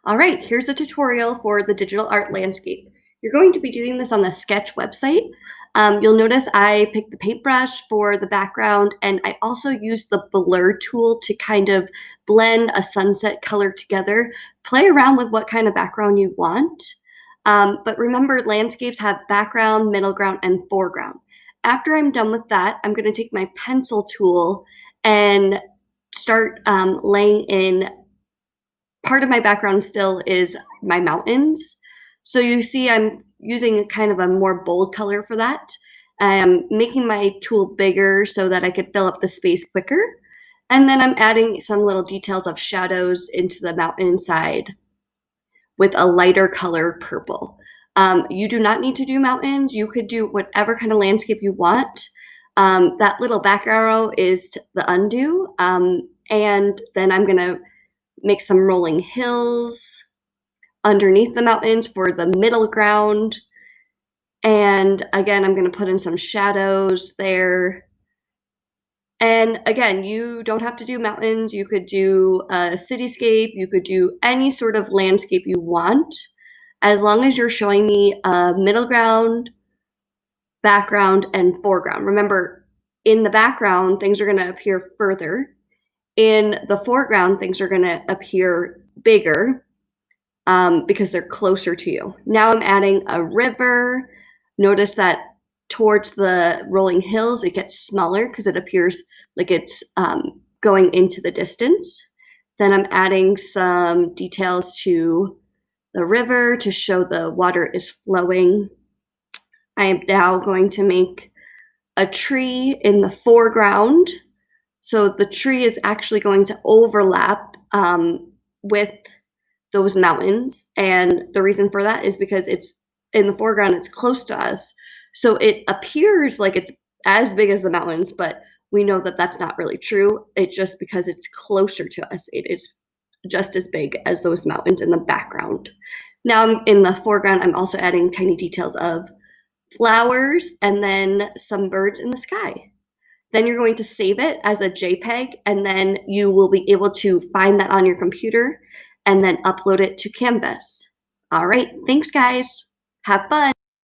All right, here's a tutorial for the digital art landscape. You're going to be doing this on the Sketch website. You'll notice I picked the paintbrush for the background, and I also used the blur tool to kind of blend a sunset color together. Play around with what kind of background you want. But remember, landscapes have background, middle ground, and foreground. After I'm done with that, I'm going to take my pencil tool and start laying in. Part of my background still is my mountains. So you see I'm using kind of a more bold color for that. I'm making my tool bigger so that I could fill up the space quicker. And then I'm adding some little details of shadows into the mountainside with a lighter color purple. You do not need to do mountains. You could do whatever kind of landscape you want. That little back arrow is the undo. And then I'm gonna make some rolling hills underneath the mountains for the middle ground. And again, I'm going to put in some shadows there. And again, you don't have to do mountains. You could do a cityscape. You could do any sort of landscape you want, as long as you're showing me a middle ground, background, and foreground. Remember, in the background, things are going to appear further. In the foreground, things are going to appear bigger because they're closer to you. Now I'm adding a river. Notice that towards the rolling hills, it gets smaller because it appears like it's going into the distance. Then I'm adding some details to the river to show the water is flowing. I am now going to make a tree in the foreground. So the tree is actually going to overlap with those mountains. And the reason for that is because it's in the foreground, it's close to us. So it appears like it's as big as the mountains, but we know that that's not really true. It's just because it's closer to us. It is just as big as those mountains in the background. Now in the foreground, I'm also adding tiny details of flowers and then some birds in the sky. Then you're going to save it as a JPEG, and then you will be able to find that on your computer and then upload it to Canvas. All right, thanks guys. Have fun.